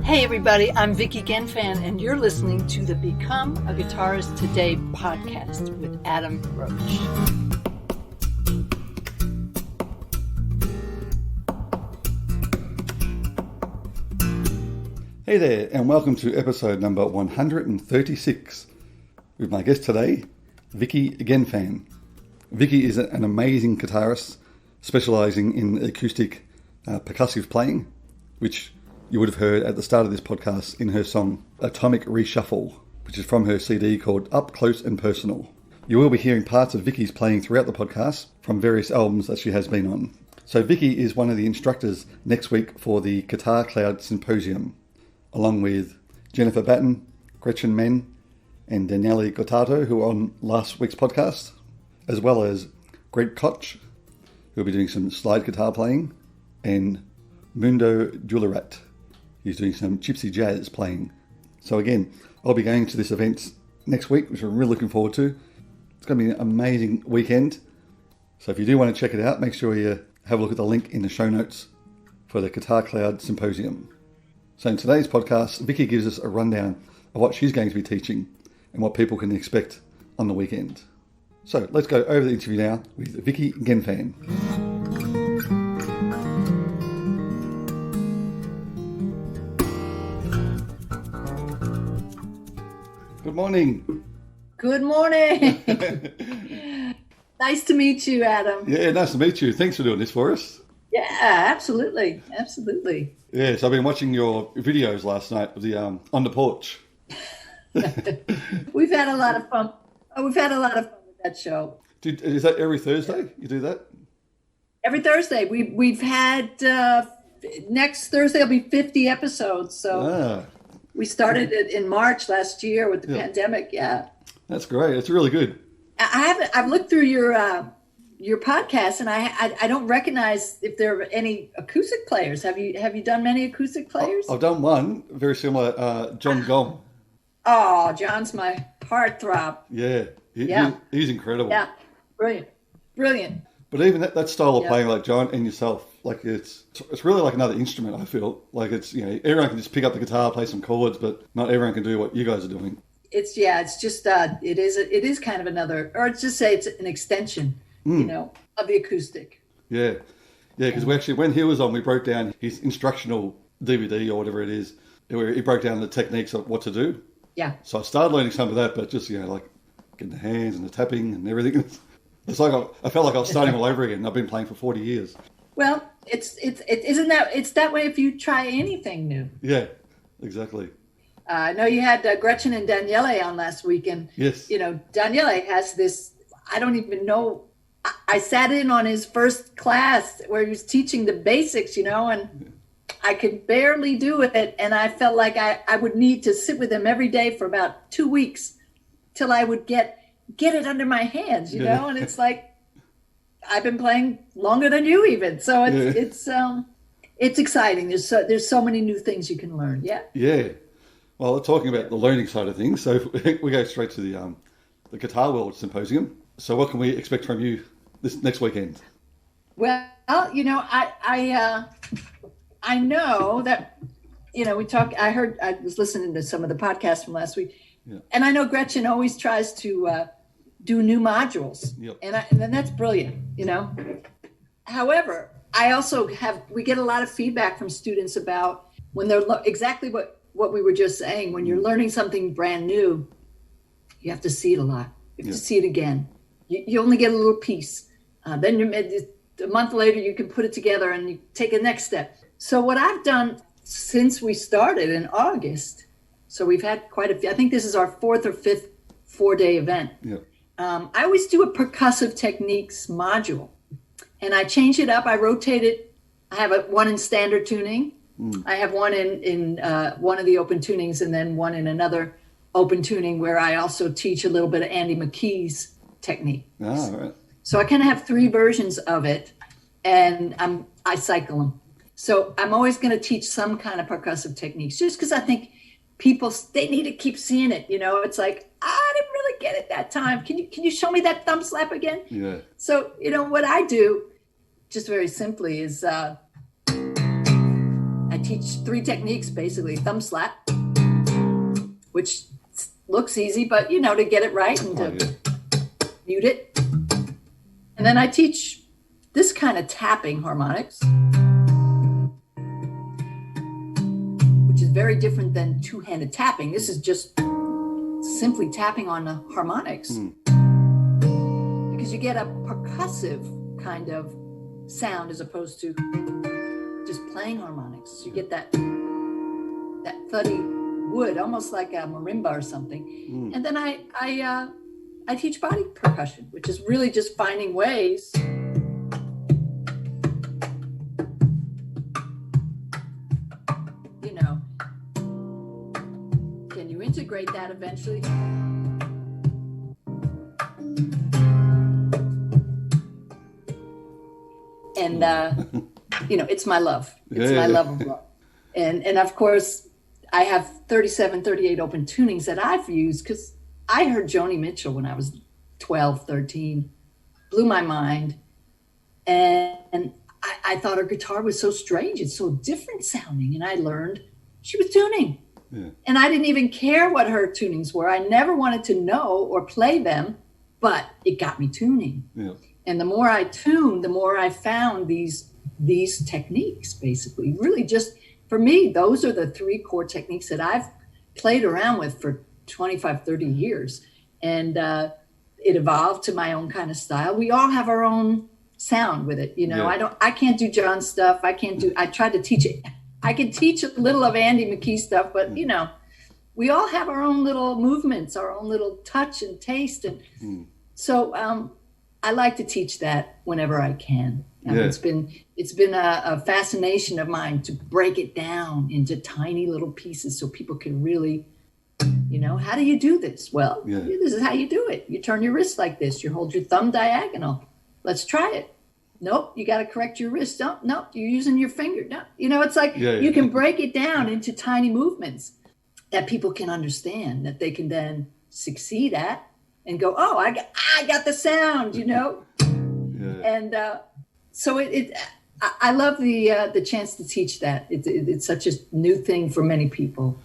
Hey everybody, I'm Vicki Genfan, and you're listening to the Become a Guitarist Today podcast with Adam Roach. Hey there, and welcome to episode number 136 with my guest today, Vicki Genfan. Vicki is an amazing guitarist specialising in acoustic percussive playing, which you would have heard at the start of this podcast in her song Atomic Reshuffle, which is from her CD called Up Close and Personal. You will be hearing parts of Vicki's playing throughout the podcast from various albums that she has been on. So Vicki is one of the instructors next week for the Guitar Cloud Symposium, along with Jennifer Batten, Gretchen Menn, and Daniele Gottato, who were on last week's podcast, as well as Greg Koch, who will be doing some slide guitar playing, and Mundo Julirat. He's doing some gypsy jazz playing. So again, I'll be going to this event next week, which I'm really looking forward to. It's going to be an amazing weekend. So if you do want to check it out, make sure you have a look at the link in the show notes for the Guitar Cloud Symposium. So in today's podcast, Vicki gives us a rundown of what she's going to be teaching and what people can expect on the weekend. So let's go over the interview now with Vicki Genfan. Good morning. Good morning. Nice to meet you, Adam. Yeah, nice to meet you. Thanks for doing this for us. Yeah, absolutely. Absolutely. Yes, I've been watching your videos last night of the on the porch. We've had a lot of fun. We've had a lot of fun with that show. Is that every Thursday? You do that? Every Thursday. We've had next Thursday will be 50 episodes. So we started it in March last year with the pandemic. Yeah, that's great. It's really good. I've looked through your podcast, and I don't recognize if there are any acoustic players. Have you done many acoustic players? I've done one very similar. John Gom. Oh, John's my heartthrob. Yeah, he's incredible. Yeah, brilliant. But even that style of playing, like John and yourself, like it's really like another instrument. I feel like it's everyone can just pick up the guitar, play some chords, but not everyone can do what you guys are doing. It is kind of another, or let's just say it's an extension, of the acoustic. Yeah, because we actually, when he was on, we broke down his instructional DVD or whatever it is. Where he broke down the techniques of what to do. Yeah. So I started learning some of that, but just like getting the hands and the tapping and everything. It's like I felt like I was starting all over again. I've been playing for 40 years. Well, it's that way if you try anything new. Yeah, exactly. I know you had Gretchen and Daniele on last week, and yes, Daniele has this. I don't even know. I sat in on his first class where he was teaching the basics, and I could barely do it, and I felt like I would need to sit with him every day for about 2 weeks till I would get it under my hands, and it's like I've been playing longer than you even, so it's exciting. There's so many new things you can learn. Yeah. Well, talking about the learning side of things, so we go straight to the Guitar World Symposium. So what can we expect from you this next weekend? Well, I know that, we talk. I was listening to some of the podcasts from last week, and I know Gretchen always tries to do new modules, and that's brilliant, However, I also we get a lot of feedback from students about when they're exactly what we were just saying. When you're learning something brand new, you have to see it a lot. You have to see it again. You only get a little piece. Then a month later, you can put it together and you take a next step. So what I've done since we started in August, so we've had quite a few, I think this is our 4th or 5th 4-day event. Yeah. I always do a percussive techniques module, and I change it up. I rotate it. I have one in standard tuning. I have one in one of the open tunings, and then one in another open tuning where I also teach a little bit of Andy McKee's technique. Ah, right. So I kind of have 3 versions of it, and I cycle them. So I'm always going to teach some kind of percussive techniques, just because I think people, they need to keep seeing it. It's like, I didn't really get it that time. Can you show me that thumb slap again? Yeah. So, what I do, just very simply, is I teach 3 techniques, basically. Thumb slap, which looks easy, but to get it right and to mute it. And then I teach this kind of tapping harmonics, which is very different than 2-handed tapping. This is just simply tapping on the harmonics. Because you get a percussive kind of sound as opposed to just playing harmonics. You get that thuddy wood, almost like a marimba or something. And then I teach body percussion, which is really just finding ways can you integrate that eventually? And it's my love. It's my love of rock. And of course, I have 37, 38 open tunings that I've used because I heard Joni Mitchell when I was 12, 13, blew my mind. And I thought her guitar was so strange. It's so different sounding. And I learned she was tuning. Yeah. And I didn't even care what her tunings were. I never wanted to know or play them, but it got me tuning. Yeah. And the more I tuned, the more I found these techniques, basically. Really just, for me, those are the 3 core techniques that I've played around with for 25, 30 years. And it evolved to my own kind of style. We all have our own sound with it. Yeah. I can't do John's stuff. I tried to teach it. I can teach a little of Andy McKee stuff, but we all have our own little movements, our own little touch and taste. And so I like to teach that whenever I can. It's been a fascination of mine to break it down into tiny little pieces so people can really, how do you do this? Well, this is how you do it. You turn your wrist like this. You hold your thumb diagonal. Let's try it. Nope, you got to correct your wrist. Nope, you're using your finger. No, it's like you can break it down into tiny movements that people can understand, that they can then succeed at and go, oh, I got the sound, And so I love the chance to teach that. It's such a new thing for many people.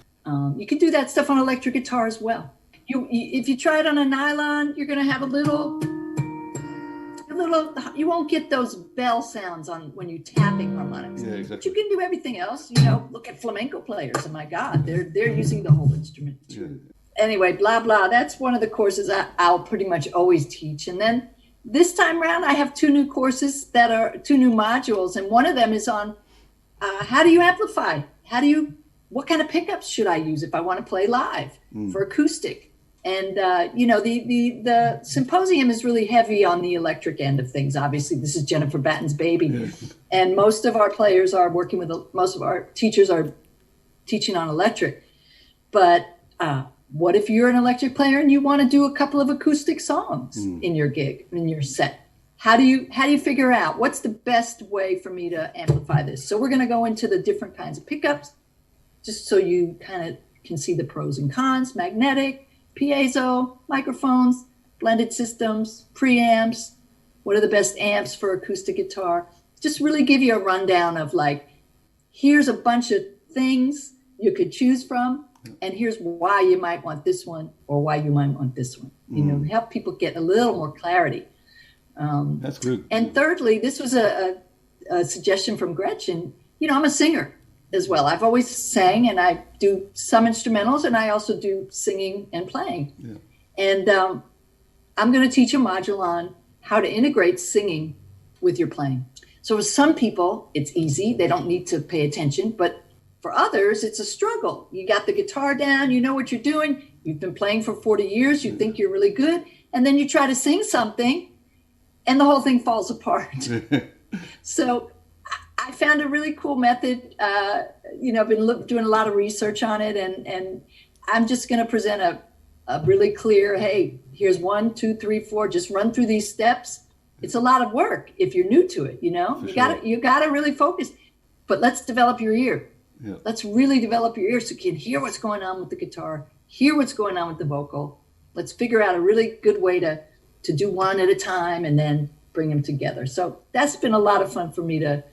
You can do that stuff on electric guitar as well. If you try it on a nylon, you're going to have a little. You won't get those bell sounds when you're tapping harmonics. Yeah, exactly. But you can do everything else. Look at flamenco players. Oh my God, they're using the whole instrument too. Yeah. Anyway, blah blah. That's one of the courses I'll pretty much always teach. And then this time around, I have 2 new courses that are 2 new modules, and one of them is on how do you amplify? What kind of pickups should I use if I want to play live for acoustic? And, the symposium is really heavy on the electric end of things. Obviously, this is Jennifer Batten's baby. Yeah. And most of our players are most of our teachers are teaching on electric. But what if you're an electric player and you want to do a couple of acoustic songs in your gig, in your set? How do you figure out what's the best way for me to amplify this? So we're going to go into the different kinds of pickups, just so you kind of can see the pros and cons, magnetic, piezo, microphones, blended systems, preamps, what are the best amps for acoustic guitar. Just really give you a rundown of here's a bunch of things you could choose from, and here's why you might want this one or why you might want this one. Help people get a little more clarity. That's good. And thirdly, this was a suggestion from Gretchen. I'm a singer as well. I've always sang, and I do some instrumentals, and I also do singing and playing. Yeah. And I'm going to teach a module on how to integrate singing with your playing. So for some people, it's easy. They don't need to pay attention. But for others, it's a struggle. You got the guitar down. You know what you're doing. You've been playing for 40 years. You think you're really good. And then you try to sing something, and the whole thing falls apart. So I found a really cool method. I've been doing a lot of research on it, and I'm just going to present a really clear, hey, here's 1, 2, 3, 4. Just run through these steps. It's a lot of work if you're new to it. You got to really focus. But let's develop your ear. Yeah. Let's really develop your ear so you can hear what's going on with the guitar, hear what's going on with the vocal. Let's figure out a really good way to do one at a time and then bring them together. So that's been a lot of fun for me to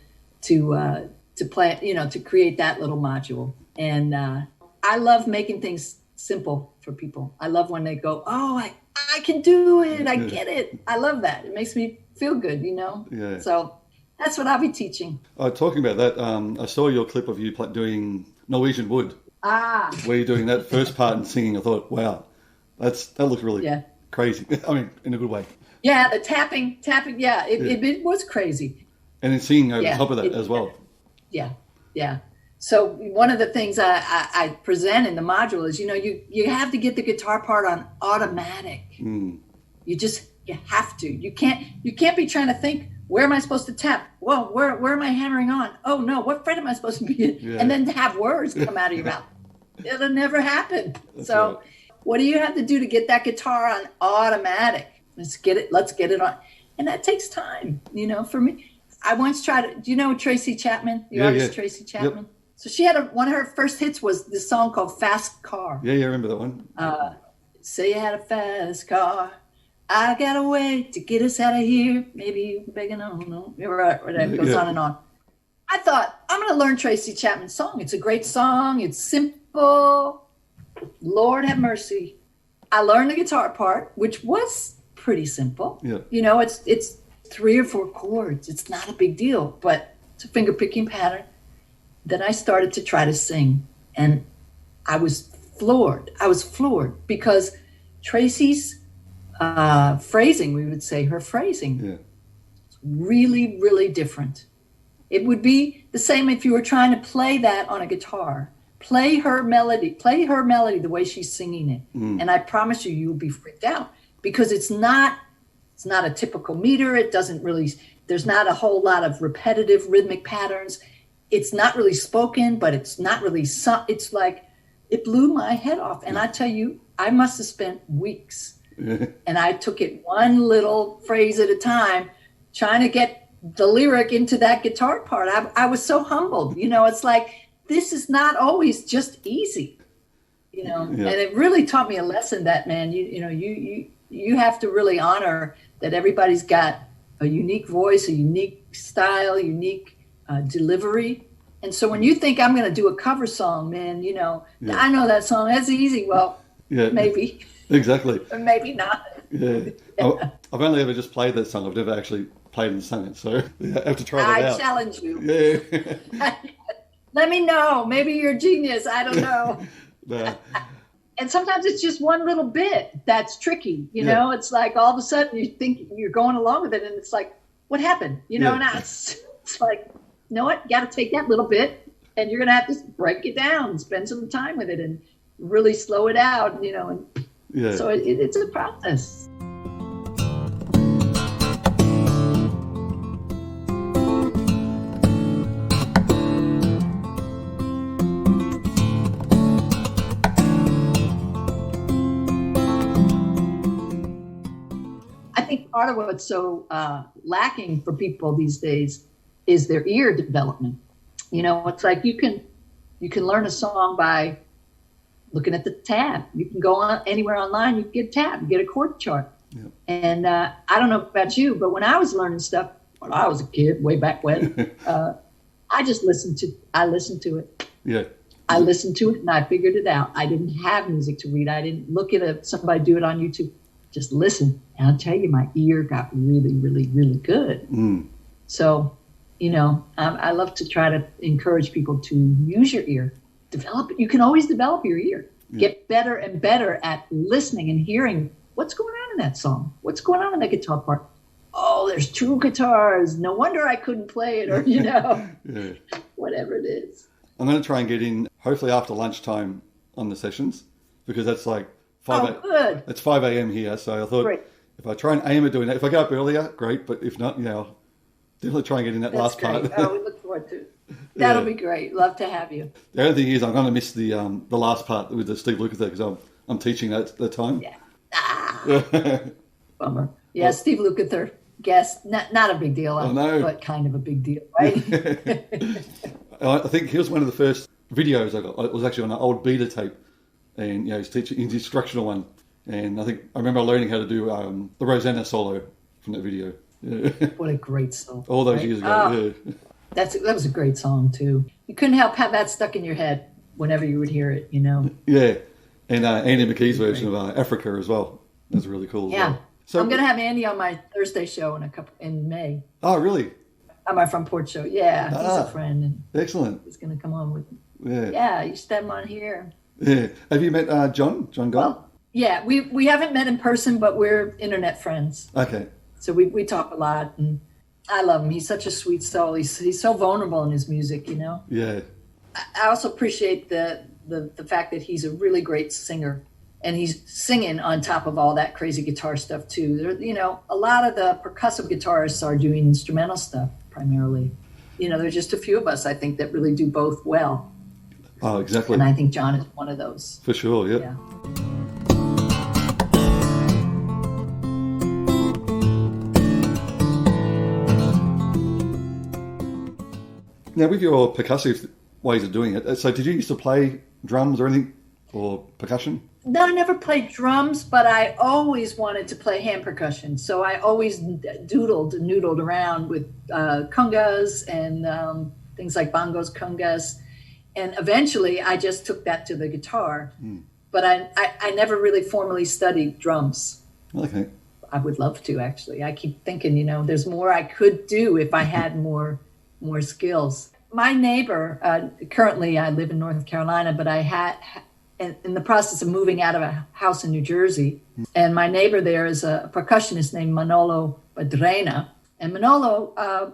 to play, to create that little module. And I love making things simple for people. I love when they go, oh, I can do it. I get it. I love that. It makes me feel good, Yeah. So that's what I'll be teaching. Talking about that, I saw your clip of you doing Norwegian Wood. Ah. Where you're doing that first part and singing. I thought, wow, that looks really crazy. I mean, in a good way. Yeah, the tapping. Yeah, it was crazy. And then singing over top of that as well. Yeah. So one of the things I present in the module is, you have to get the guitar part on automatic. You have to. You can't be trying to think, where am I supposed to tap? Well, where am I hammering on? Oh no, what fret am I supposed to be in? Yeah. And then have words come out of your mouth. It'll never happen. So right. What do you have to do to get that guitar on automatic? Let's get it on. And that takes time, for me. I once tried, do you know Tracy Chapman? The artist Tracy Chapman? Yep. So she had one of her first hits was this song called Fast Car. Yeah, I remember that one. Say you had a fast car. I got a way to get us out of here. Maybe you begging on. No. It goes on and on. I thought, I'm going to learn Tracy Chapman's song. It's a great song. It's simple. Lord have mercy. I learned the guitar part, which was pretty simple. Yeah. It's 3 or 4 chords. It's not a big deal, but it's a finger picking pattern. Then I started to try to sing, and I was floored. Because Tracy's phrasing, we would say her phrasing, really, really different. It would be the same if you were trying to play that on a guitar. Play her melody the way she's singing it. And I promise you'll be freaked out, because it's not a typical meter. It doesn't really, there's not a whole lot of repetitive rhythmic patterns. It's not really spoken, but it's not really, it's like, it blew my head off. And I tell you, I must have spent weeks. And I took it one little phrase at a time, trying to get the lyric into that guitar part. I was so humbled. It's like, this is not always just easy, and it really taught me a lesson that, man, you have to really honor that everybody's got a unique voice, a unique style, unique delivery. And so when you think I'm going to do a cover song, man, I know that song, that's easy. Well, maybe. Exactly. Or maybe not. Yeah. I've only ever just played that song. I've never actually played and sung it. So I have to try that out. I challenge you. Yeah. Let me know. Maybe you're a genius. I don't know. Nah. And sometimes it's just one little bit that's tricky. It's like all of a sudden you think you're going along with it, and it's like, what happened? And it's like, you know what? You got to take that little bit, and you're going to have to break it down and spend some time with it and really slow it out, and so it's a process. I think part of what's so lacking for people these days is their ear development. It's like you can learn a song by looking at the tab. You can go on anywhere online, you can get a tab, you get a chord chart. Yep. And I don't know about you, but when I was learning stuff, when I was a kid, way back when, I listened to it. Yeah. I listened to it and I figured it out. I didn't have music to read. I didn't look at somebody do it on YouTube. Just listen. And I'll tell you, my ear got really, really, really good. So, I love to try to encourage people to use your ear. You can always develop your ear. Get better and better at listening and hearing what's going on in that song. What's going on in that guitar part? Oh, there's 2 guitars. No wonder I couldn't play it, or, whatever it is. I'm going to try and get in, hopefully after lunchtime on the sessions, because that's like 5 good. It's 5 a.m. here, so I thought if I try and aim at doing that, if I go up earlier, great, but if not, I'll definitely try and get in that last part. Oh, we look forward to it. That'll be great. Love to have you. The only thing is I'm going to miss the last part with the Steve Lukather, because I'm teaching that at the time. Yeah. Bummer. Yeah, well, Steve Lukather, guest, not a big deal, but kind of a big deal, right? I think he was one of the first videos I got. It was actually on an old beta tape, and he's teaching his instructional one. And I remember learning how to do the Rosanna solo from that video. What a great song! All those years ago. That was a great song too. You couldn't help have that stuck in your head whenever you would hear it, you know. Yeah, and Andy McKee's version of Africa as well. That's really cool. Yeah. Well. So, I'm going to have Andy on my Thursday show in May. Oh, really? On my Front Porch show. Yeah, he's a friend. And excellent. he's going to come on with me. Yeah. Yeah, you should have him on here. Yeah. Have you met John Gall? Well, yeah, we haven't met in person, but we're internet friends. Okay. So we talk a lot, and I love him. He's such a sweet soul. He's so vulnerable in his music, you know? Yeah. I also appreciate the fact that he's a really great singer. And he's singing on top of all that crazy guitar stuff too. You know, a lot of the percussive guitarists are doing instrumental stuff primarily. You know, there's just a few of us, I think, that really do both well. Oh, exactly. And I think John is one of those. For sure, yeah. Now, with your percussive ways of doing it, so did you used to play drums or anything, or percussion? No, I never played drums, but I always wanted to play hand percussion. So I always noodled around with congas and things like bongos, congas. And eventually I just took that to the guitar. But I never really formally studied drums. Okay. I would love to, actually. I keep thinking, you know, there's more I could do if I had more skills. My neighbor, currently I live in North Carolina, but I had in the process of moving out of a house in New Jersey. And my neighbor there is a percussionist named Manolo Badrena. And Manolo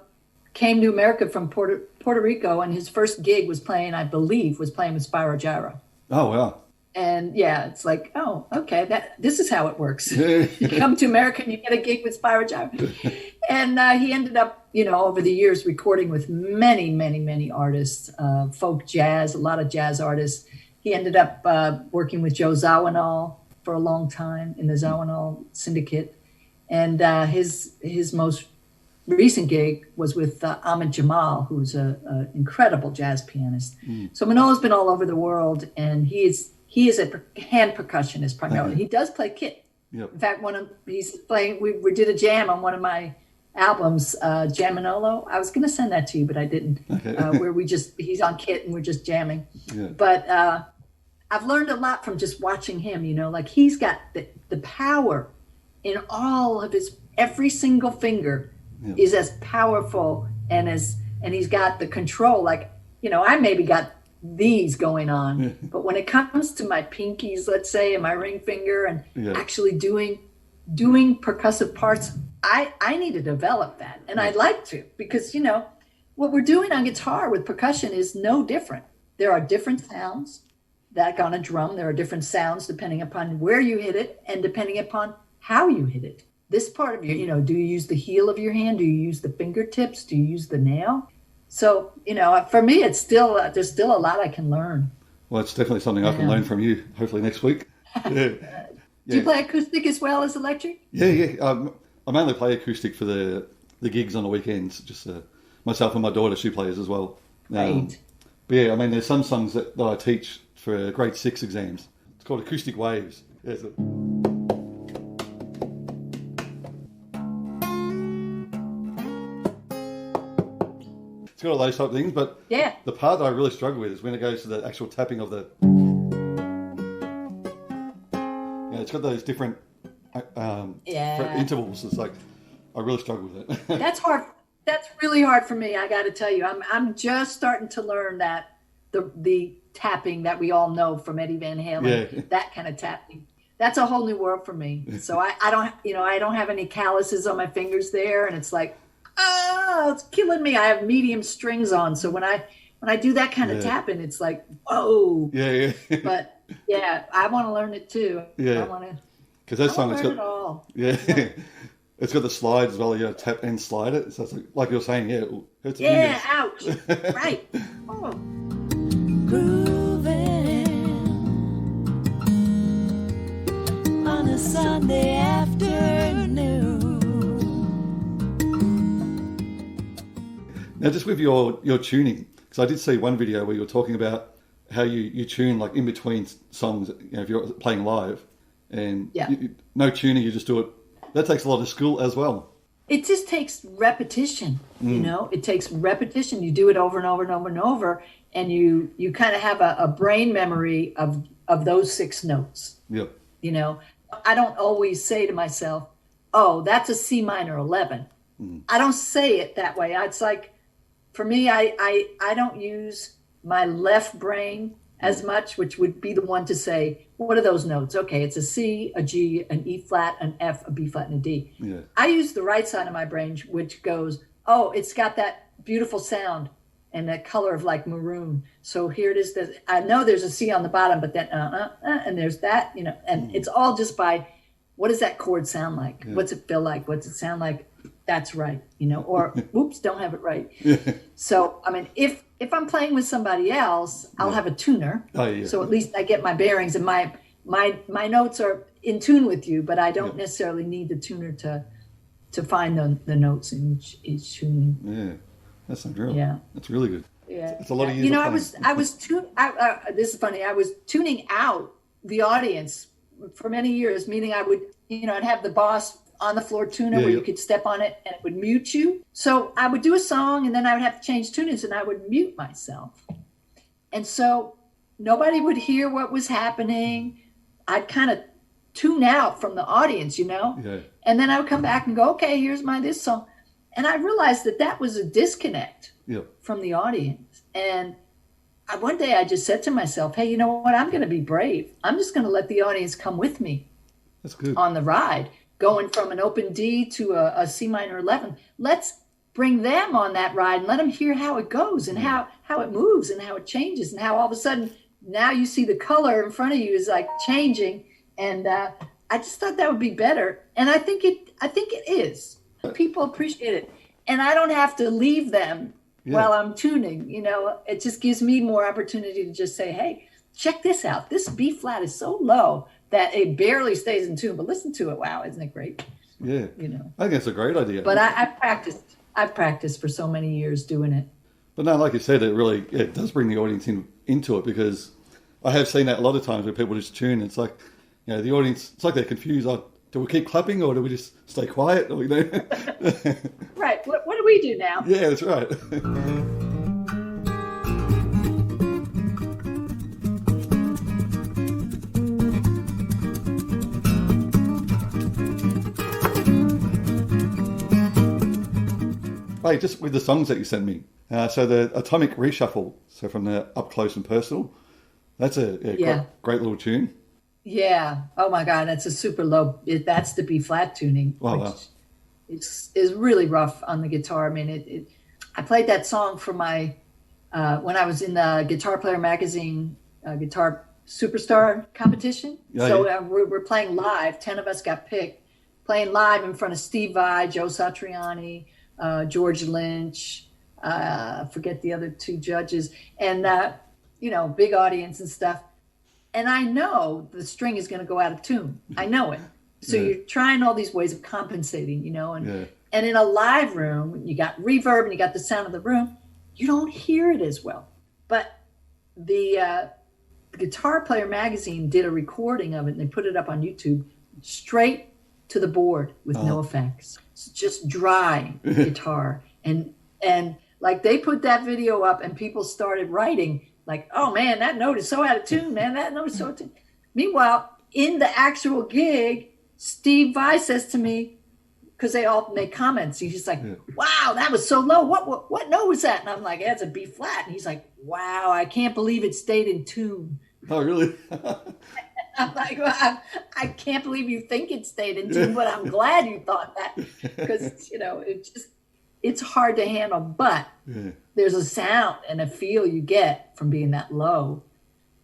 came to America from Puerto Rico, and his first gig was playing with Spyro Gyra. Oh, wow. And yeah, it's like, oh, okay, this is how it works. You come to America and you get a gig with Spyro Gyra. And he ended up, you know, over the years recording with many, many, many artists, folk jazz, a lot of jazz artists. He ended up working with Joe Zawinul for a long time in the Zawinul Syndicate. And his most recent gig was with Ahmed Jamal, who's an incredible jazz pianist. So Manolo's been all over the world, and he is a hand percussionist primarily. Okay. He does play kit. Yep. In fact, he's playing. We did a jam on one of my albums, Jam Manolo. I was going to send that to you, but I didn't. Okay. Where he's on kit and we're just jamming. Yeah. But I've learned a lot from just watching him. You know, like he's got the power in all of every single finger is as powerful and he's got the control. Like, you know, I maybe got these going on, but when it comes to my pinkies, let's say, and my ring finger, and actually doing percussive parts, I need to develop that, and I'd like to, because you know what we're doing on guitar with percussion is no different. There are different sounds that on a drum. There are different sounds depending upon where you hit it and depending upon how you hit it. This part of you know, do you use the heel of your hand? Do you use the fingertips? Do you use the nail? So, you know, for me, it's still there's still a lot I can learn. Well, it's definitely something I can learn from you, hopefully next week. Do you play acoustic as well as electric? Yeah. I mainly play acoustic for the gigs on the weekends. Just myself and my daughter, she plays as well. Right. But yeah, I mean, there's some songs that I teach for grade 6 exams. It's called Acoustic Waves. Yeah, it's got all those type of things, but the part that I really struggle with is when it goes to the actual tapping of the... Yeah, it's got those different intervals. It's like, I really struggle with it. That's hard. That's really hard for me, I got to tell you. I'm just starting to learn that the tapping that we all know from Eddie Van Halen, that kind of tapping. That's a whole new world for me. So I don't have any calluses on my fingers there, and it's like, oh, it's killing me. I have medium strings on, so when I do that kind of tapping, it's like, whoa. Yeah. But yeah, I want to learn it too. Yeah. I want to. Because that song, it's got it all. Yeah. It's got the slide as well. You tap and slide it. So it's like you're saying, it hurts the fingers. Ouch. Right. Oh. Grooving on a Sunday afternoon. Now, just with your tuning, because I did see one video where you were talking about how you tune like in between songs. You know, if you're playing live, and no tuning, you just do it. That takes a lot of skill as well. it just takes repetition, you know, it takes repetition. You do it over and over and over and over, and you kind of have a brain memory of those 6 notes. Yep. You know, I don't always say to myself, oh, that's a C minor 11. I don't say it that way. It's like, for me, I don't use my left brain as much, which would be the one to say, what are those notes? Okay, it's a C, a G, an E flat, an F, a B flat, and a D. Yeah. I use the right side of my brain, which goes, oh, it's got that beautiful sound and that color of like maroon. So here it is. I know there's a C on the bottom, but then and there's that, you know, and it's all just by, what does that chord sound like? Yeah. What's it feel like? What's it sound like? That's right, you know, or oops, don't have it right. So, I mean, if I'm playing with somebody else, I'll have a tuner. Oh, yeah. So at least I get my bearings, and my notes are in tune with you, but I don't necessarily need the tuner to find the notes in each tuning. Yeah, that's unreal. Yeah, that's really good. Yeah, it's a lot of years. You know, this is funny. I was tuning out the audience for many years, meaning I would, you know, I'd have the boss on the floor tuner where you could step on it and it would mute you. So I would do a song and then I would have to change tunings and I would mute myself. And so nobody would hear what was happening. I'd kind of tune out from the audience, you know? Yeah. And then I would come back and go, okay, here's this song. And I realized that was a disconnect from the audience. And one day I just said to myself, hey, you know what? I'm going to be brave. I'm just going to let the audience come with me. That's good. On the ride. Going from an open D to a C minor 11. Let's bring them on that ride and let them hear how it goes and how it moves and how it changes and how all of a sudden now you see the color in front of you is like changing. And I just thought that would be better. And I think it is. People appreciate it. And I don't have to leave them while I'm tuning. You know, it just gives me more opportunity to just say, hey, check this out. This B flat is so low that it barely stays in tune, but listen to it. Wow, isn't it great? Yeah. You know. I think it's a great idea. But I've practiced for so many years doing it. But no, like you said, it does bring the audience into it, because I have seen that a lot of times where people just tune. It's like, you know, the audience, it's like they're confused. Like, do we keep clapping or do we just stay quiet? Or, you know? Right. What do we do now? Yeah, that's right. Hey, just with the songs that you sent me. So the Atomic Reshuffle, so from the Up Close and Personal, that's a great little tune. Yeah. Oh my God, that's a super low. That's the B flat tuning, which is really rough on the guitar. I mean, I played that song for my when I was in the Guitar Player Magazine Guitar Superstar competition. We're playing live. 10 of us got picked, playing live in front of Steve Vai, Joe Satriani, George Lynch, forget the other 2 judges, and you know, big audience and stuff. And I know the string is going to go out of tune. I know it. So you're trying all these ways of compensating, you know, and in a live room, you got reverb and you got the sound of the room. You don't hear it as well. But the Guitar Player Magazine did a recording of it and they put it up on YouTube straight to the board with no effects. It's just dry guitar. And like they put that video up and people started writing like, oh man, that note is so out of tune, man. That note is so out of tune. Meanwhile, in the actual gig, Steve Vai says to me, because they all make comments, he's just like, wow, that was so low. What note was that? And I'm like, it's a B flat. And he's like, wow, I can't believe it stayed in tune. Oh, really? I'm like, well, I can't believe you think it stayed in tune, but I'm glad you thought that, because, you know, it's hard to handle, but there's a sound and a feel you get from being that low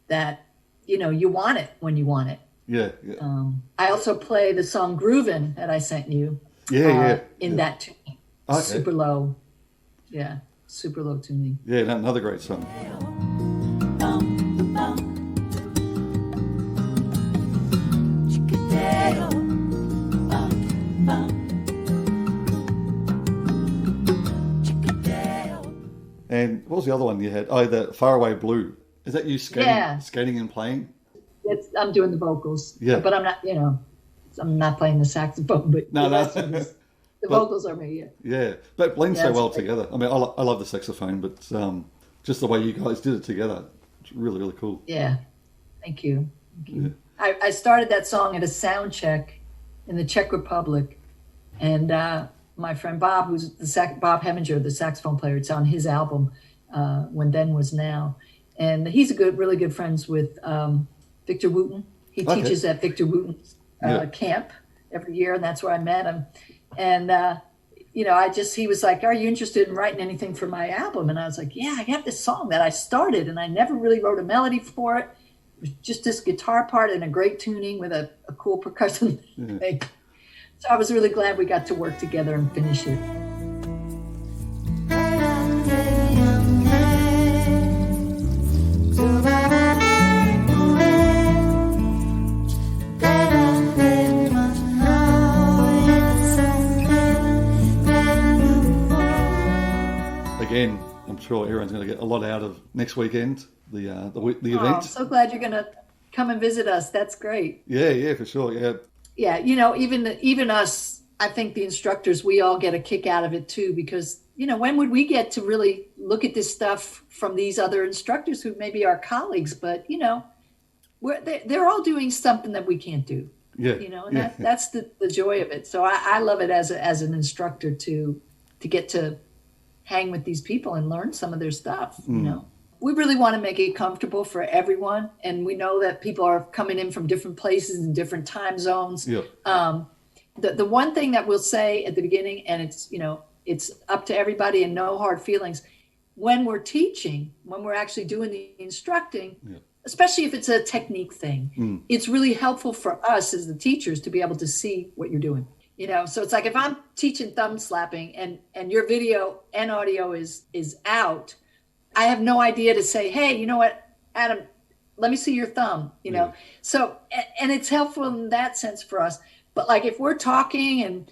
that, you know, you want it when you want it. Yeah. I also play the song Groovin' that I sent you. In that tuning. Okay. Super low. Yeah. Super low tuning. Yeah, another great song. And what was the other one you had? Oh, the Faraway Blue. Is that you skating and playing? I'm doing the vocals. Yeah. But I'm not, you know, I'm not playing the saxophone. But no. The vocals are me, yeah. Yeah, but it blends Yeah, so it's well great. together. I mean, I love the saxophone, but just the way you guys did it together, it's really, really cool. Yeah. Thank you. Thank you. I started that song at a sound check in the Czech Republic. And my friend Bob, who's Bob Heminger, the saxophone player, it's on his album, When Then Was Now. And he's really good friends with Victor Wooten. He teaches at Victor Wooten's camp every year, and that's where I met him. And, he was like, are you interested in writing anything for my album? And I was like, yeah, I have this song that I started, and I never really wrote a melody for it. It was just this guitar part and a great tuning with a cool percussion thing. So I was really glad we got to work together and finish it. Again, I'm sure everyone's going to get a lot out of next weekend, the event. I'm so glad you're going to come and visit us. That's great. Yeah, for sure. Yeah. Yeah, even us, I think the instructors, we all get a kick out of it too, because, when would we get to really look at this stuff from these other instructors who may be our colleagues, but, they're all doing something that we can't do. Yeah. And that's the joy of it. So I love it as an instructor to get to hang with these people and learn some of their stuff, We really want to make it comfortable for everyone. And we know that people are coming in from different places and different time zones. Yeah. The one thing that we'll say at the beginning, and it's up to everybody and no hard feelings, when we're teaching, when we're actually doing the instructing, especially if it's a technique thing, it's really helpful for us as the teachers to be able to see what you're doing. So it's like if I'm teaching thumb slapping and your video and audio is out, I have no idea to say, hey, you know what, Adam, let me see your thumb, So, and it's helpful in that sense for us. But like if we're talking and,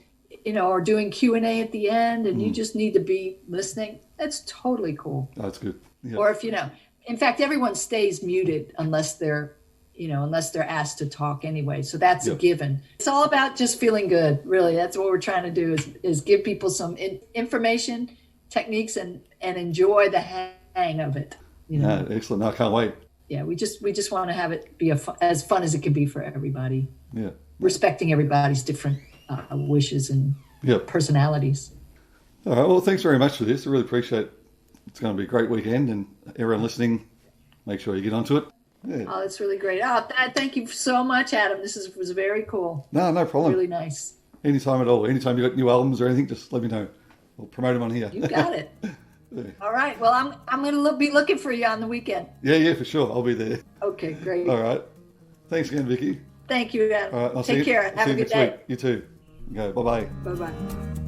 or doing Q&A at the end and you just need to be listening, that's totally cool. That's good. Yeah. Or if, in fact, everyone stays muted unless they're asked to talk anyway. So that's a given. It's all about just feeling good, really. That's what we're trying to do is give people some information, techniques, and enjoy the hang of it. Yeah, excellent. No, I can't wait. Yeah, we just want to have it be as fun as it can be for everybody. Yeah. Respecting everybody's different wishes and personalities. All right. Well, thanks very much for this. I really appreciate it. It's going to be a great weekend, and everyone listening, make sure you get onto it. Yeah. Oh, that's really great. Oh, thank you so much, Adam. This was very cool. No problem. Really nice. Anytime at all. Anytime you've got new albums or anything, just let me know. We'll promote them on here. You got it. All right. Well, I'm going to be looking for you on the weekend. Yeah, for sure. I'll be there. Okay, great. All right. Thanks again, Vicki. Thank you, Adam. All right. Take care. Have a good day. You too. Go. Bye-bye. Bye-bye.